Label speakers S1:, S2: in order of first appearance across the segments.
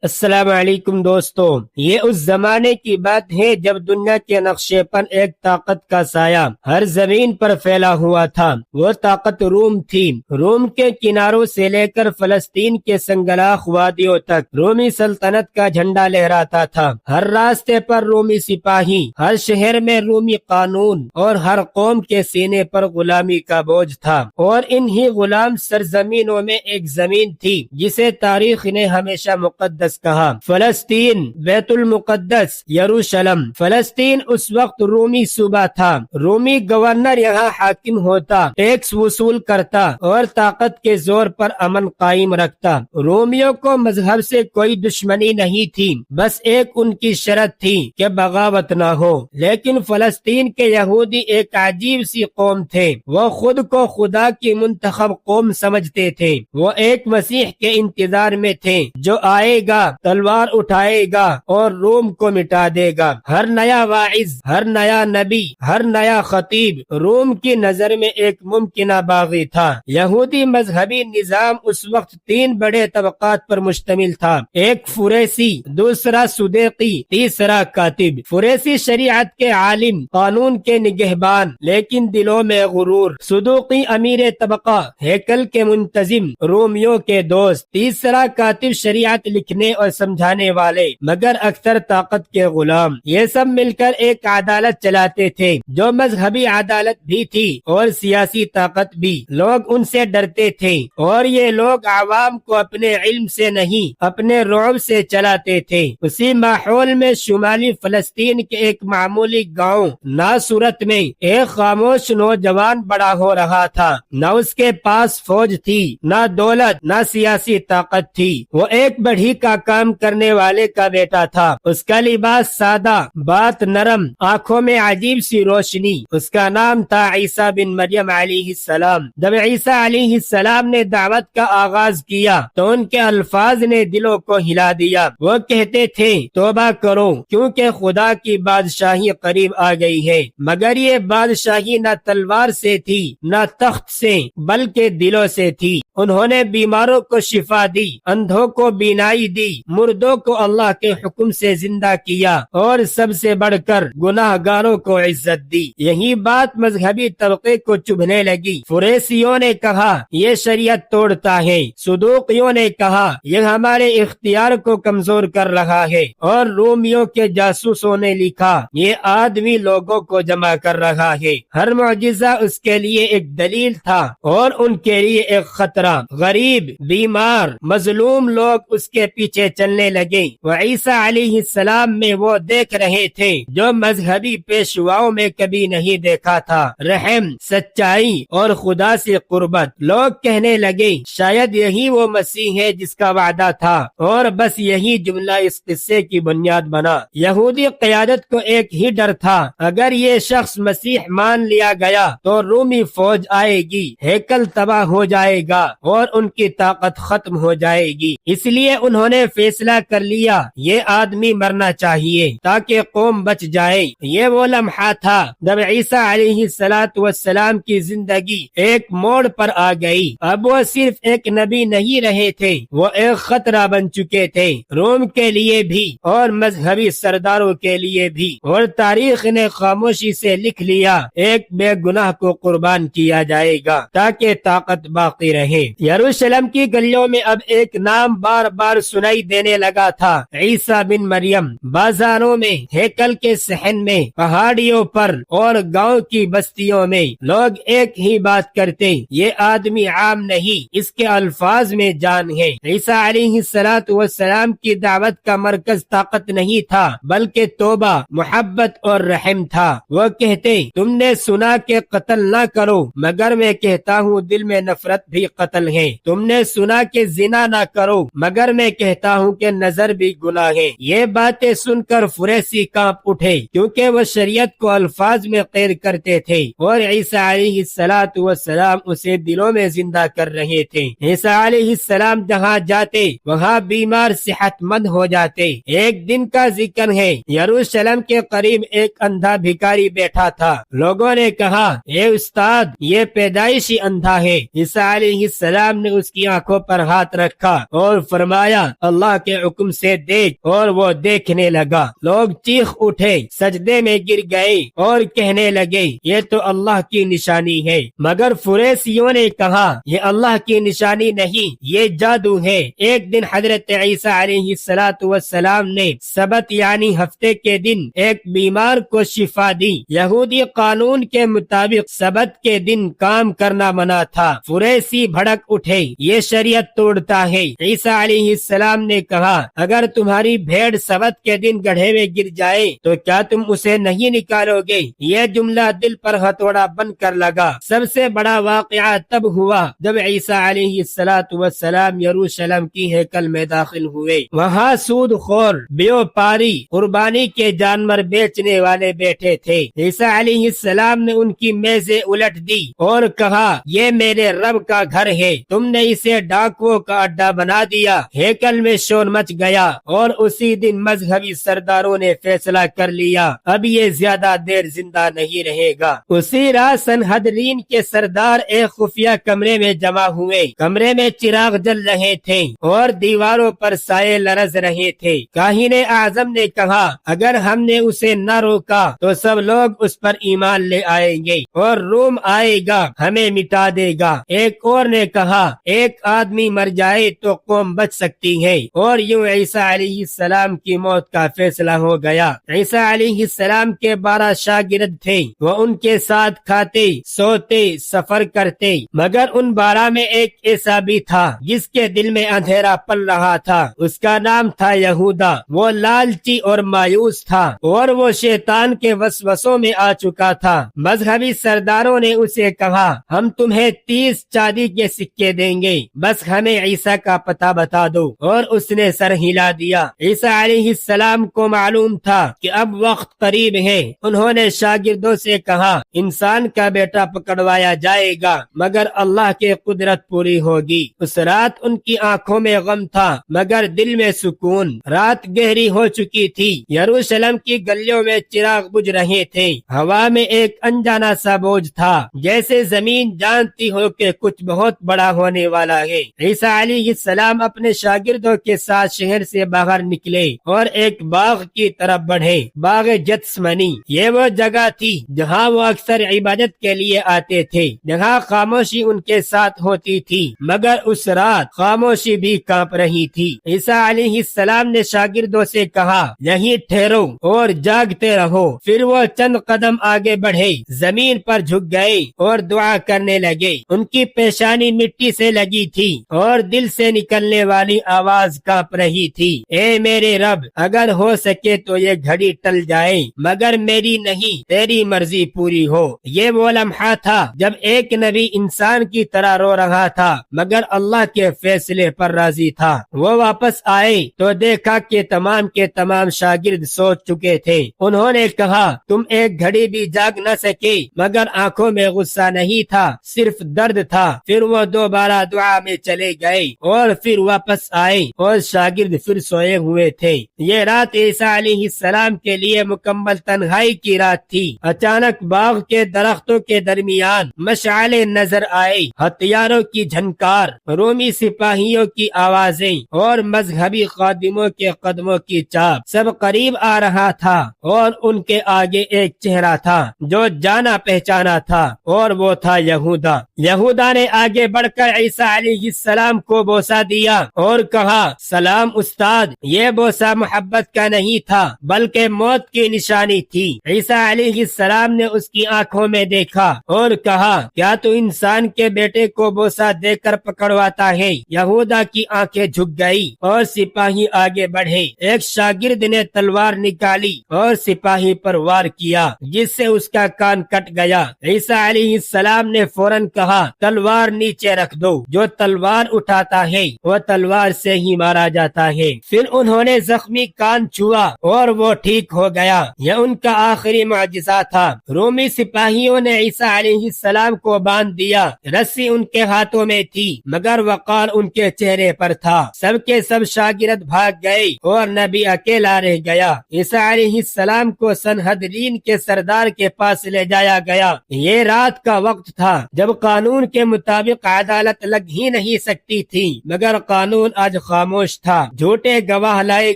S1: السلام علیکم دوستو، یہ اس زمانے کی بات ہے جب دنیا کے نقشے پر ایک طاقت کا سایہ ہر زمین پر پھیلا ہوا تھا۔ وہ طاقت روم تھی۔ روم کے کناروں سے لے کر فلسطین کے سنگلاخ وادیوں تک رومی سلطنت کا جھنڈا لہراتا تھا۔ ہر راستے پر رومی سپاہی، ہر شہر میں رومی قانون، اور ہر قوم کے سینے پر غلامی کا بوجھ تھا۔ اور انہی غلام سرزمینوں میں ایک زمین تھی جسے تاریخ نے ہمیشہ مقدس کہا، فلسطین، بیت المقدس، یروشلم۔ فلسطین اس وقت رومی صوبہ تھا۔ رومی گورنر یہاں حاکم ہوتا، ٹیکس وصول کرتا اور طاقت کے زور پر امن قائم رکھتا۔ رومیوں کو مذہب سے کوئی دشمنی نہیں تھی، بس ایک ان کی شرط تھی کہ بغاوت نہ ہو۔ لیکن فلسطین کے یہودی ایک عجیب سی قوم تھے۔ وہ خود کو خدا کی منتخب قوم سمجھتے تھے۔ وہ ایک مسیح کے انتظار میں تھے جو آئے گا، تلوار اٹھائے گا اور روم کو مٹا دے گا۔ ہر نیا واعظ، ہر نیا نبی، ہر نیا خطیب روم کی نظر میں ایک ممکنہ باغی تھا۔ یہودی مذہبی نظام اس وقت تین بڑے طبقات پر مشتمل تھا، ایک فریسی، دوسرا صدیقی، تیسرا کاتب۔ فریسی شریعت کے عالم، قانون کے نگہبان، لیکن دلوں میں غرور۔ صدوقی امیر طبقہ، ہیکل کے منتظم، رومیوں کے دوست۔ تیسرا کاتب، شریعت لکھنے اور سمجھانے والے مگر اکثر طاقت کے غلام۔ یہ سب مل کر ایک عدالت چلاتے تھے جو مذہبی عدالت بھی تھی اور سیاسی طاقت بھی۔ لوگ ان سے ڈرتے تھے اور یہ لوگ عوام کو اپنے علم سے نہیں، اپنے رعب سے چلاتے تھے۔ اسی ماحول میں شمالی فلسطین کے ایک معمولی گاؤں ناصرت میں ایک خاموش نوجوان بڑا ہو رہا تھا۔ نہ اس کے پاس فوج تھی، نہ دولت، نہ سیاسی طاقت تھی۔ وہ ایک بڑھی کا کام کرنے والے کا بیٹا تھا۔ اس کا لباس سادہ، بات نرم، آنکھوں میں عجیب سی روشنی۔ اس کا نام تھا عیسیٰ بن مریم علیہ السلام۔ جب عیسیٰ علیہ السلام نے دعوت کا آغاز کیا تو ان کے الفاظ نے دلوں کو ہلا دیا۔ وہ کہتے تھے، توبہ کرو کیونکہ خدا کی بادشاہی قریب آ گئی ہے۔ مگر یہ بادشاہی نہ تلوار سے تھی، نہ تخت سے، بلکہ دلوں سے تھی۔ انہوں نے بیماروں کو شفا دی، اندھوں کو بینائی دی، مردوں کو اللہ کے حکم سے زندہ کیا، اور سب سے بڑھ کر گناہ گاروں کو عزت دی۔ یہی بات مذہبی طبقے کو چبھنے لگی۔ فریسیوں نے کہا، یہ شریعت توڑتا ہے۔ صدوقیوں نے کہا، یہ ہمارے اختیار کو کمزور کر رہا ہے۔ اور رومیوں کے جاسوسوں نے لکھا، یہ آدمی لوگوں کو جمع کر رہا ہے۔ ہر معجزہ اس کے لیے ایک دلیل تھا اور ان کے لیے ایک خطرہ۔ غریب، بیمار، مظلوم لوگ اس کے پیچھے چلنے لگے۔ وہ عیسیٰ علیہ السلام میں وہ دیکھ رہے تھے جو مذہبی پیشواؤں میں کبھی نہیں دیکھا تھا، رحم، سچائی اور خدا سے قربت۔ لوگ کہنے لگے، شاید یہی وہ مسیح ہے جس کا وعدہ تھا، اور بس یہی جملہ اس قصے کی بنیاد بنا۔ یہودی قیادت کو ایک ہی ڈر تھا، اگر یہ شخص مسیح مان لیا گیا تو رومی فوج آئے گی، ہیکل تباہ ہو جائے گا اور ان کی طاقت ختم ہو جائے گی۔ اس لیے انہوں نے فیصلہ کر لیا، یہ آدمی مرنا چاہیے تاکہ قوم بچ جائے۔ یہ وہ لمحہ تھا جب عیسیٰ علیہ السلام کی زندگی ایک موڑ پر آ گئی۔ اب وہ صرف ایک نبی نہیں رہے تھے، وہ ایک خطرہ بن چکے تھے، روم کے لیے بھی اور مذہبی سرداروں کے لیے بھی۔ اور تاریخ نے خاموشی سے لکھ لیا، ایک بے گناہ کو قربان کیا جائے گا تاکہ طاقت باقی رہے۔ یروشلم کی گلیوں میں اب ایک نام بار بار سنائی دینے لگا تھا، عیسیٰ بن مریم۔ بازاروں میں، ہیکل کے صحن میں، پہاڑیوں پر اور گاؤں کی بستیوں میں لوگ ایک ہی بات کرتے، یہ آدمی عام نہیں، اس کے الفاظ میں جان ہے۔ عیسیٰ علیہ السلام کی دعوت کا مرکز طاقت نہیں تھا بلکہ توبہ، محبت اور رحم تھا۔ وہ کہتے، تم نے سنا کہ قتل نہ کرو، مگر میں کہتا ہوں دل میں نفرت بھی قتل ہے۔ تم نے سنا کہ زنا نہ کرو، مگر میں کہتا ہوں کہ نظر بھی گناہ ہے۔ یہ باتیں سن کر فریسی کانپ اٹھے، کیونکہ وہ شریعت کو الفاظ میں قید کرتے تھے اور عیسیٰ علیہ السلام اسے دلوں میں زندہ کر رہے تھے۔ عیسیٰ علیہ السلام جہاں جاتے وہاں بیمار صحت مند ہو جاتے۔ ایک دن کا ذکر ہے، یروشلم کے قریب ایک اندھا بھکاری بیٹھا تھا۔ لوگوں نے کہا، اے استاد، یہ پیدائشی اندھا ہے۔ عیسیٰ علیہ السلام نے اس کی آنکھوں پر ہاتھ رکھا اور فرمایا، اللہ کے حکم سے دیکھ، اور وہ دیکھنے لگا۔ لوگ چیخ اٹھے، سجدے میں گر گئے اور کہنے لگے یہ تو اللہ کی نشانی ہے، مگر فریسیوں نے کہا یہ اللہ کی نشانی نہیں، یہ جادو ہے۔ ایک دن حضرت عیسیٰ علیہ السلام نے سبت یعنی ہفتے کے دن ایک بیمار کو شفا دی۔ یہودی قانون کے مطابق سبت کے دن کام کرنا منع تھا۔ فریسی بھڑک اٹھے، یہ شریعت توڑتا ہے۔ عیسیٰ علیہ السلام نے کہا اگر تمہاری بھیڑ سبت کے دن گڑھے میں گر جائے تو کیا تم اسے نہیں نکالو گے؟ یہ جملہ دل پر ہتھوڑا بن کر لگا۔ سب سے بڑا واقعہ تب ہوا جب عیسیٰ علیہ السلام یروشلم کی ہیکل میں داخل ہوئے۔ وہاں سود خور، بیوپاری، قربانی کے جانور بیچنے والے بیٹھے تھے۔ عیسیٰ علیہ السلام نے ان کی میزیں الٹ دی اور کہا یہ میرے رب کا گھر ہے، تم نے اسے ڈاکوؤں کا اڈا بنا دیا۔ ہیکل میں شور مچ گیا اور اسی دن مذہبی سرداروں نے فیصلہ کر لیا اب یہ زیادہ دیر زندہ نہیں رہے گا۔ اسی رات سنہدرین کے سردار ایک خفیہ کمرے میں جمع ہوئے۔ کمرے میں چراغ جل رہے تھے اور دیواروں پر سائے لرز رہے تھے۔ کاہن اعظم نے کہا اگر ہم نے اسے نہ روکا تو سب لوگ اس پر ایمان لے آئیں گے اور روم آئے گا ہمیں مٹا دے گا۔ ایک اور نے کہا ایک آدمی مر جائے تو قوم بچ سکتی ہے، اور یوں عیسیٰ علیہ السلام کی موت کا فیصلہ ہو گیا۔ عیسیٰ علیہ السلام کے 12 شاگرد تھے، وہ ان کے ساتھ کھاتے، سوتے، سفر کرتے، مگر ان 12 میں ایک ایسا بھی تھا جس کے دل میں اندھیرا پل رہا تھا۔ اس کا نام تھا یہودا۔ وہ لالچی اور مایوس تھا اور وہ شیطان کے وسوسوں میں آ چکا تھا۔ مذہبی سرداروں نے اسے کہا ہم تمہیں 30 چاندی کے سکے دیں گے، بس ہمیں عیسیٰ کا پتہ بتا دو، اور اس نے سر ہلا دیا۔ عیسیٰ علیہ السلام کو معلوم تھا کہ اب وقت قریب ہے۔ انہوں نے شاگردوں سے کہا انسان کا بیٹا پکڑوایا جائے گا مگر اللہ کی قدرت پوری ہوگی۔ اس رات ان کی آنکھوں میں غم تھا مگر دل میں سکون۔ رات گہری ہو چکی تھی، یروشلم کی گلیوں میں چراغ بجھ رہے تھے۔ ہوا میں ایک انجانا سا بوجھ تھا، جیسے زمین جانتی ہو کہ کچھ بہت بڑا ہونے والا ہے۔ عیسیٰ علیہ السلام اپنے شاگردوں کے ساتھ شہر سے باہر نکلے اور ایک باغ کی طرف بڑھے۔ باغ جتسمنی یہ وہ جگہ تھی جہاں وہ اکثر عبادت کے لیے آتے تھے، جہاں خاموشی ان کے ساتھ ہوتی تھی، مگر اس رات خاموشی بھی کانپ رہی تھی۔ عیسیٰ علیہ السلام نے شاگردوں سے کہا یہیں ٹھہرو اور جاگتے رہو۔ پھر وہ چند قدم آگے بڑھے، زمین پر جھک گئے اور دعا کرنے لگے۔ ان کی پیشانی مٹی سے لگی تھی اور دل سے نکلنے والی آواز کانپ رہی تھی، اے میرے رب اگر ہو سکے تو یہ گھڑی ٹل جائے مگر میری نہیں، تیری مرضی پوری ہو۔ یہ وہ لمحہ تھا جب ایک نبی انسان کی طرح رو رہا تھا مگر اللہ کے فیصلے پر راضی تھا۔ وہ واپس آئے تو دیکھا کہ تمام کے تمام شاگرد سو چکے تھے۔ انہوں نے کہا تم ایک گھڑی بھی جاگ نہ سکے، مگر آنکھوں میں غصہ نہیں تھا، صرف درد تھا۔ پھر وہ دوبارہ دعا میں چلے گئے اور پھر واپس آئے اور شاگرد پھر سوئے ہوئے تھے۔ یہ رات عیسیٰ علیہ السلام کے لیے مکمل تنہائی کی رات تھی۔ اچانک باغ کے درختوں کے درمیان مشعلیں نظر آئے، ہتھیاروں کی جھنکار، رومی سپاہیوں کی آوازیں اور مذہبی خادموں کے قدموں کی چاپ، سب قریب آ رہا تھا اور ان کے آگے ایک چہرہ تھا جو جانا پہچانا تھا، اور وہ تھا یہودا۔ یہودا نے آگے بڑھ کر عیسیٰ علیہ السلام کو بوسہ دیا اور کہا سلام استاد۔ یہ بوسہ محبت کا نہیں تھا بلکہ موت کی نشانی تھی۔ عیسیٰ علیہ السلام نے اس کی آنکھوں میں دیکھا اور کہا کیا تو انسان کے بیٹے کو بوسہ دے کر پکڑواتا ہے؟ یہودا کی آنکھیں جھک گئی اور سپاہی آگے بڑھے۔ ایک شاگرد نے تلوار نکالی اور سپاہی پر وار کیا جس سے اس کا کان کٹ گیا۔ عیسیٰ علیہ السلام نے فوراً کہا تلوار نیچے رکھ دو، جو تلوار اٹھاتا ہے وہ تلوار سے ہی مارا جاتا ہے۔ پھر انہوں نے زخمی کان چھوا اور وہ ٹھیک ہو گیا۔ یہ ان کا آخری معجزہ تھا۔ رومی سپاہیوں نے عیسیٰ علیہ السلام کو باندھ دیا، رسی ان کے ہاتھوں میں تھی مگر وقار ان کے چہرے پر تھا۔ سب کے سب شاگرد بھاگ گئے اور نبی اکیلا رہ گیا۔ عیسیٰ علیہ السلام کو سنہدرین کے سردار کے پاس لے جایا گیا۔ یہ رات کا وقت تھا جب قانون کے مطابق عدالت لگ ہی نہیں سکتی تھی، مگر قانون آج خاموش تھا. جھوٹے گواہ لائے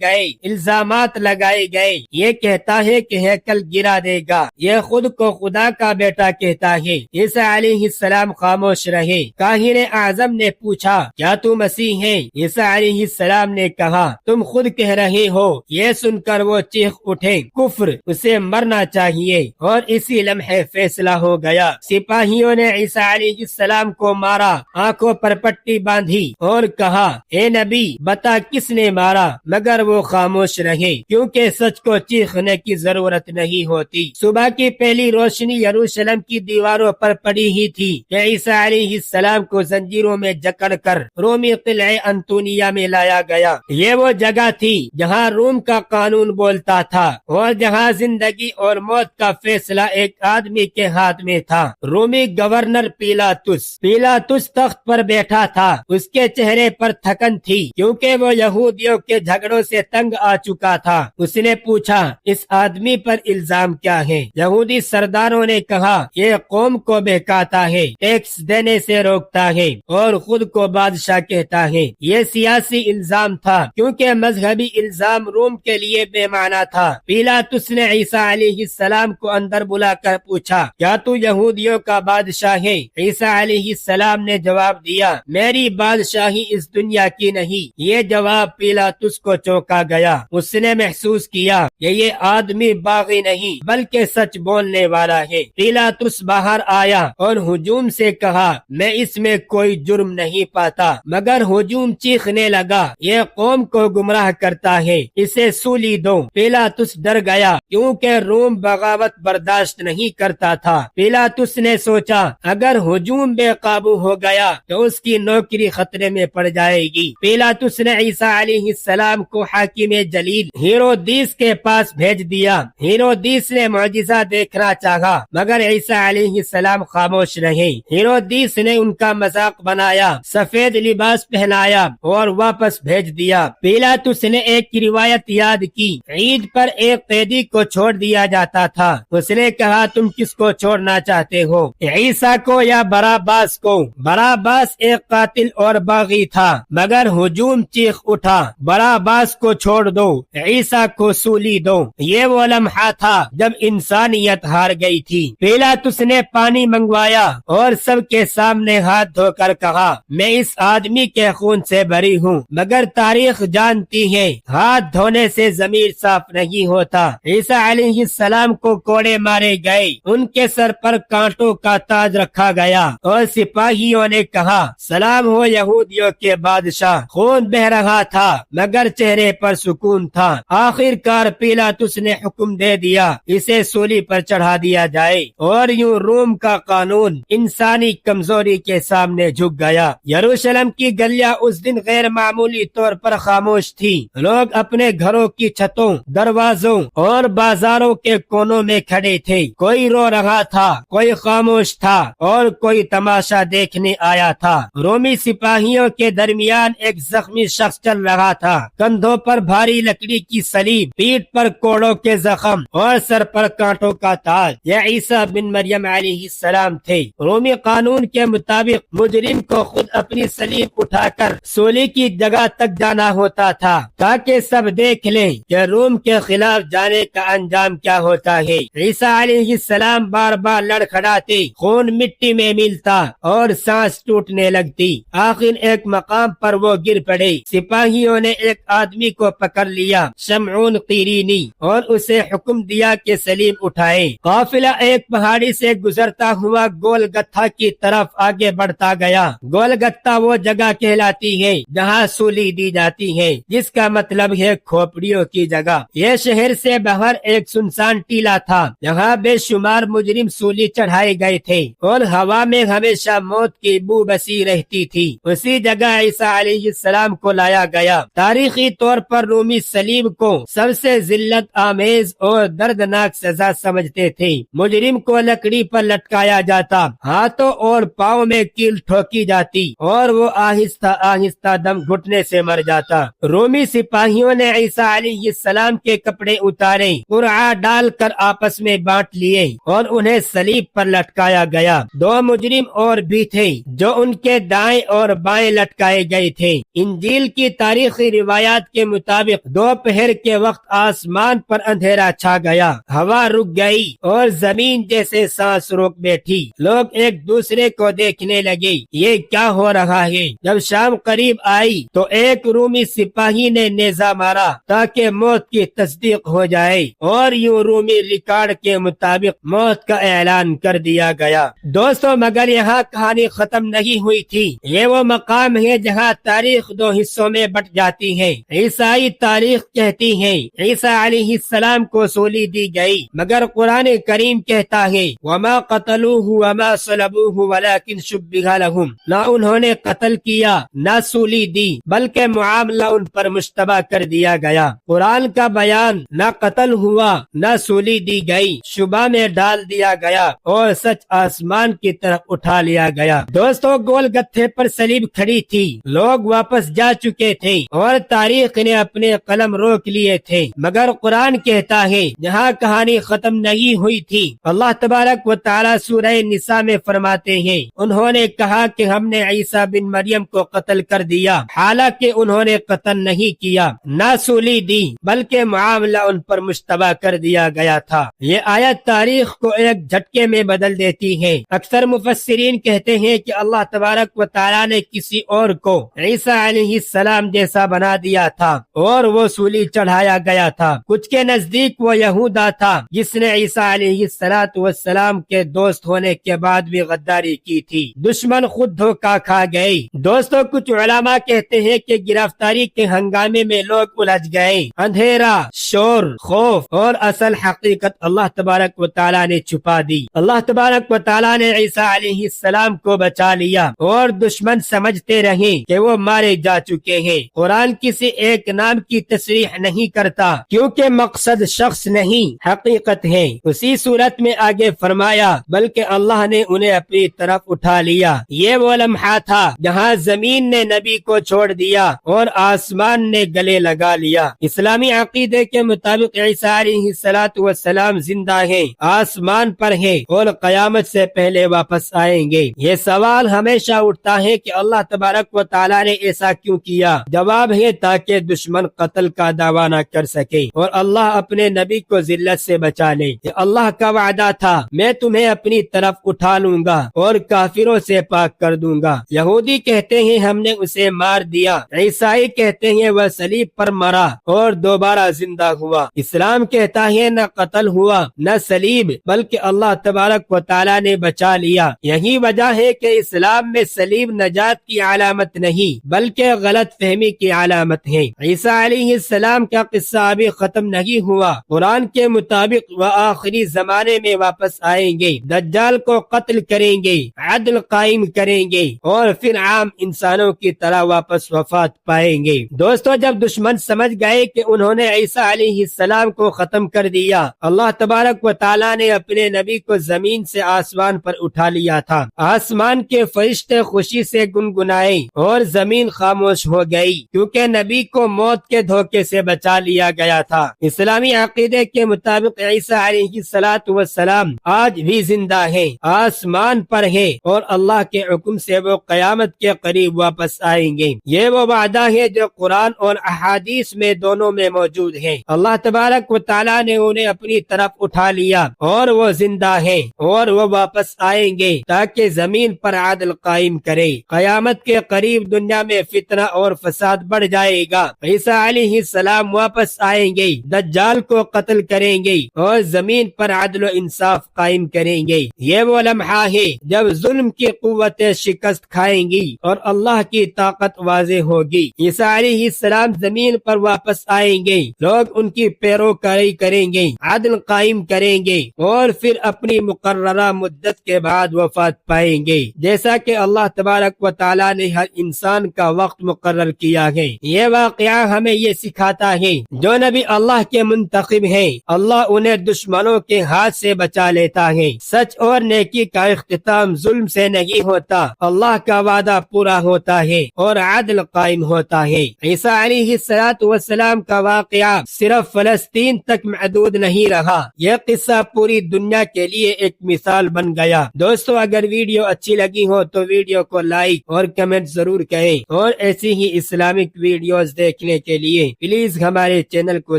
S1: گئے, الزامات لگائے گئے. یہ کہتا ہے کہ ہیکل گرا دے گا, یہ خود کو خدا کا بیٹا کہتا ہے. عیسیٰ علیہ السلام خاموش رہے. کاہن اعظم نے پوچھا, کیا تو مسیح ہے؟ عیسیٰ علیہ السلام نے کہا, تم خود کہہ رہے ہو. یہ سن کر وہ چیخ اٹھے, کفر, اسے مرنا چاہیے. اور اسی لمحے فیصلہ ہو گیا. سپاہیوں نے عیسیٰ علیہ السلام کو مارا, آنکھوں پر پٹی باندھی اور کہا, اے نبی بتا کس نے مارا؟ مگر وہ خاموش رہے, کیونکہ سچ کو چیخنے کی ضرورت نہیں ہوتی. صبح کی پہلی روشنی یروشلم کی دیواروں پر پڑی ہی تھی کہ عیسیٰ علیہ السلام کو زنجیروں میں جکڑ کر رومی قلعہ انطونیہ میں لایا گیا. یہ وہ جگہ تھی جہاں روم کا قانون بولتا تھا اور جہاں زندگی اور موت کا فیصلہ ایک آدمی کے ہاتھ میں تھا. رومی گورنر پیلاطس تخت پر بیٹھا تھا. اس کے چہرے پر تھکن تھی کیونکہ وہ یہودیوں کے جھگڑوں سے تنگ آ چکا تھا. اس نے پوچھا, اس آدمی پر الزام کیا ہے؟ یہودی سرداروں نے کہا, یہ قوم کو بہکاتا ہے, ٹیکس دینے سے روکتا ہے اور خود کو بادشاہ کہتا ہے. یہ سیاسی الزام تھا کیونکہ مذہبی الزام روم کے لیے بے معنی تھا. پیلاطس نے عیسیٰ علیہ السلام کو اندر بلا کر پوچھا, کیا تو یہودیوں کا بادشاہ ہے؟ عیسیٰ علیہ السلام نے جواب دیا, میری بادشاہی اس دنیا کی نہیں. یہ جواب پیلاطس کو چونکا گیا. اس نے محسوس کیا کہ یہ آدمی باغی نہیں بلکہ سچ بولنے والا ہے. پیلاطس باہر آیا اور ہجوم سے کہا, میں اس میں کوئی جرم نہیں پاتا. مگر ہجوم چیخنے لگا, یہ قوم کو گمراہ کرتا ہے, اسے سولی دو. پیلاطس ڈر گیا کیونکہ روم بغاوت برداشت نہیں کرتا تھا. پیلاطس نے سوچا, اگر ہجوم بے قابو ہو گیا تو اس کی نوکری خطرے میں پڑ جائے گی. پیلاطس نے عیسیٰ علیہ السلام کو حاکم جلیل ہیرودیس کے پاس بھیج دیا. ہیرودیس نے معجزہ دیکھنا چاہا مگر عیسیٰ علیہ السلام خاموش رہے. ہیرودیس نے ان کا مذاق بنایا, سفید لباس پہنایا اور واپس بھیج دیا. پیلاطس نے ایک روایت یاد کی, عید پر ایک قیدی کو چھوڑ دیا جاتا تھا. اس نے کہا, تم کس کو چھوڑنا چاہتے ہو, عیسیٰ کو یا باراباس کو؟ باراباس ایک قاتل اور باغی تھا مگر ہجوم چیخ اٹھا, باراباس کو چھوڑ دو, عیسیٰ کو سولی دو. یہ وہ لمحہ تھا جب انسانیت ہار گئی تھی. پیلاطس نے پانی منگوایا اور سب کے سامنے ہاتھ دھو کر کہا, میں اس آدمی کے خون سے بری ہوں, مگر تاریخ جانتی ہے ہاتھ دھونے سے ضمیر صاف نہیں ہوتا. عیسیٰ علیہ السلام کو کوڑے مارے گئے, ان کے سر پر کانٹوں کا تاج رکھا گیا اور سپاہیوں نے کہا, سلام ہو یہودیوں کے بادشاہ. خون بہ رہا تھا مگر چہرے پر سکون تھا. آخر کار پیلاطس نے حکم دے دیا, اسے سولی پر چڑھا دیا جائے. اور یوں روم کا قانون انسانی کمزوری کے سامنے جھک گیا. یروشلم کی گلیاں اس دن غیر معمولی طور پر خاموش تھی. لوگ اپنے گھروں کی چھتوں, دروازوں اور بازاروں کے کونوں میں کھڑے تھے. کوئی رو رہا تھا, کوئی خاموش تھا اور کوئی تماشا دیکھنے آیا تھا. رومی سپاہیوں کے درمیان ایک زخمی شخص چل رہا تھا, کندھوں پر بھاری لکڑی کی سلیب, پیٹھ پر کوڑوں کے زخم اور سر پر کانٹوں کا تاج. یہ عیسیٰ بن مریم علیہ السلام تھے. رومی قانون کے مطابق مجرم کو خود اپنی سلیب اٹھا کر سولی کی جگہ تک جانا ہوتا تھا تاکہ سب دیکھ لیں کہ روم کے خلاف جانے کا انجام کیا ہوتا ہے. عیسیٰ علیہ السلام بار بار لڑکھڑاتے, خون مٹی میں ملتا اور سانس ٹوٹنے لگتی. آخر ایک مقام پر وہ گر پڑے. سپاہیوں نے ایک آدمی کو پکڑ لیا, شمعون قیرینی, اور اسے حکم دیا کہ سلیب اٹھائے. قافلہ ایک پہاڑی سے گزرتا ہوا گول گتھا کی طرف آگے بڑھتا گیا. گول گتھا وہ جگہ کہلاتی ہے جہاں سولی دی جاتی ہے, جس کا مطلب ہے کھوپڑیوں کی جگہ. یہ شہر سے باہر ایک سنسان ٹیلا تھا جہاں بے شمار مجرم سولی چڑھائے گئے تھے اور ہوا میں ہمیشہ موت کی بو بسی رہتی تھی. اسی جگہ عیسیٰ علیہ السلام کو لایا گیا. تاریخی طور پر رومی سلیب کو سب سے ذلت آمیز اور دردناک سزا سمجھتے تھے. مجرم کو لکڑی پر لٹکایا جاتا, ہاتھوں اور پاؤں میں کیل ٹھوکی جاتی اور وہ آہستہ آہستہ دم گھٹنے سے مر جاتا. رومی سپاہیوں نے عیسیٰ علیہ السلام کے کپڑے اتارے, قرعہ ڈال کر آپس میں بانٹ لیے اور انہیں سلیب پر لٹکایا گیا. دو مجرم اور بھی تھے جو ان کے دائیں اور بائیں لٹکائے گئے تھے. ان انجیل کی تاریخی روایات کے مطابق دوپہر کے وقت آسمان پر اندھیرا چھا گیا، ہوا رک گئی اور زمین جیسے سانس روک بیٹھی۔ لوگ ایک دوسرے کو دیکھنے لگے، یہ کیا ہو رہا ہے؟ جب شام قریب آئی تو ایک رومی سپاہی نے نیزہ مارا تاکہ موت کی تصدیق ہو جائے، اور یوں رومی ریکارڈ کے مطابق موت کا اعلان کر دیا گیا۔ دوستو، مگر یہاں کہانی ختم نہیں ہوئی تھی۔ یہ وہ مقام ہے جہاں تاریخ دو حصوں میں بٹ جاتی ہے۔ عیسائی تاریخ کہتی ہے عیسیٰ علیہ السلام کو سولی دی گئی، مگر قرآن کریم کہتا ہے وما قتلوہ وما صلبوہ ولکن شبہ لہم، نہ انہوں نے قتل کیا نہ سولی دی، بلکہ معاملہ ان پر مشتبہ کر دیا گیا۔ قرآن کا بیان نہ قتل ہوا نہ سولی دی گئی، شبہ میں ڈال دیا گیا اور سچ آسمان کی طرف اٹھا لیا گیا۔ دوستو، گول گتھے پر صلیب کھڑی تھی، لوگ واپس جا چکے تھے اور تاریخ نے اپنے قلم روک لیے تھے، مگر قرآن کہتا ہے جہاں کہانی ختم نہیں ہوئی تھی۔ اللہ تبارک و تعالی سورہ نساء میں فرماتے ہیں انہوں نے کہا کہ ہم نے عیسیٰ بن مریم کو قتل کر دیا، حالانکہ انہوں نے قتل نہیں کیا نہ سولی دی، بلکہ معاملہ ان پر مشتبہ کر دیا گیا تھا۔ یہ آیت تاریخ کو ایک جھٹکے میں بدل دیتی ہے۔ اکثر مفسرین کہتے ہیں کہ اللہ تبارک و تعالی نے کسی اور کو عیسیٰ علیہ السلام جیسا بنا دیا تھا اور وہ سولی چڑھایا گیا تھا۔ کچھ کے نزدیک وہ یہودا تھا جس نے عیسیٰ علیہ السلام کے دوست ہونے کے بعد بھی غداری کی تھی۔ دشمن خود دھوکا کھا گئے۔ دوستو، کچھ علماء کہتے ہیں کہ گرفتاری کے ہنگامے میں لوگ الجھ گئے، اندھیرا، شور، خوف اور اصل حقیقت اللہ تبارک و تعالی نے چھپا دی۔ اللہ تبارک و تعالی نے عیسیٰ علیہ السلام کو بچا لیا اور دشمن سمجھتے رہے کہ وہ مارے جا چکے ہیں۔ قرآن کسی ایک نام کی تصریح نہیں کرتا کیونکہ مقصد شخص نہیں حقیقت ہے۔ اسی صورت میں آگے فرمایا بلکہ اللہ نے انہیں اپنی طرف اٹھا لیا۔ یہ وہ لمحہ تھا جہاں زمین نے نبی کو چھوڑ دیا اور آسمان نے گلے لگا لیا۔ اسلامی عقیدے کے مطابق عیسیٰ علیہ السلام زندہ ہیں، آسمان پر ہیں اور قیامت سے پہلے واپس آئیں گے۔ یہ سوال ہمیشہ اٹھتا ہے کہ اللہ تبارک و تعالی نے ایسا کیوں کیا؟ جواب ہے تاکہ دشمن قتل کا دعویٰ نہ کر سکے اور اللہ اپنے نبی کو ذلت سے بچا لے۔ یہ اللہ کا وعدہ تھا، میں تمہیں اپنی طرف اٹھا لوں گا اور کافروں سے پاک کر دوں گا۔ یہودی کہتے ہیں ہم نے اسے مار دیا، عیسائی کہتے ہیں وہ صلیب پر مرا اور دوبارہ زندہ ہوا۔ اسلام کہتا ہے نہ قتل ہوا نہ صلیب، بلکہ اللہ تبارک و تعالی نے بچا لیا۔ یہی وجہ ہے کہ اسلام میں صلیب نجات کی علامت نہیں بلکہ غلط فہمی کی علامت ہے۔ عیسیٰ علیہ السلام کا قصہ ابھی ختم نہیں ہوا۔ قرآن کے مطابق وہ آخری زمانے میں واپس آئیں گے، دجال کو قتل کریں گے، عدل قائم کریں گے اور پھر عام انسانوں کی طرح واپس وفات پائیں گے۔ دوستو، جب دشمن سمجھ گئے کہ انہوں نے عیسیٰ علیہ السلام کو ختم کر دیا، اللہ تبارک و تعالی نے اپنے نبی کو زمین سے آسمان پر اٹھا لیا تھا۔ آسمان کے فرشتے خوشی سے گنگنائے اور زمین خاموش ہو گئی کیونکہ نبی کو موت کے دھوکے سے بچا لیا گیا تھا۔ اسلامی عقیدے کے مطابق عیسیٰ علیہ السلام آج بھی زندہ ہے، آسمان پر ہے اور اللہ کے حکم سے وہ قیامت کے قریب واپس آئیں گے۔ یہ وہ وعدہ ہے جو قرآن اور احادیث میں دونوں میں موجود ہے۔ اللہ تبارک و تعالی نے انہیں اپنی طرف اٹھا لیا اور وہ زندہ ہے اور وہ واپس آئیں گے تاکہ زمین پر عدل قائم کرے۔ قیامت کے قریب دنیا میں فتنہ اور فساد بڑھ جائے گا۔ عیسیٰ علیہ السلام واپس آئیں گے، دجال کو قتل کریں گے اور زمین پر عدل و انصاف قائم کریں گے۔ یہ وہ لمحہ ہے جب ظلم کی قوتیں شکست کھائیں گی اور اللہ کی طاقت واضح ہوگی۔ عیسیٰ علیہ السلام زمین پر واپس آئیں گے، لوگ ان کی پیروکاری کریں گے، عدل قائم کریں گے اور پھر اپنی مقررہ مدت کے بعد وفات پائیں گے، جیسا کہ اللہ تبارک و تعالی نے ہر انسان کا وقت مقرر کیا ہے۔ یہ واقعہ ہمیں یہ سکھاتا ہے جو نبی اللہ کے منتخب ہیں اللہ انہیں دشمنوں کے ہاتھ سے بچا لیتا ہے۔ سچ اور نیکی کا اختتام ظلم سے نہیں ہوتا، اللہ کا وعدہ پورا ہوتا ہے اور عدل قائم ہوتا ہے۔ عیسیٰ علیہ السلام کا واقعہ صرف فلسطین تک محدود نہیں رہا، یہ قصہ پوری دنیا کے لیے ایک مثال بن گیا۔ دوستو، اگر ویڈیو اچھی لگی ہو تو ویڈیو کو لائک اور کمنٹ ضرور کریں اور ایسی ہی اسلامک ویڈیوز دیکھنے کے لیے پلیز ہمارے چینل کو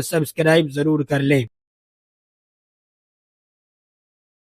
S1: سبسکرائب ضرور کر لیں۔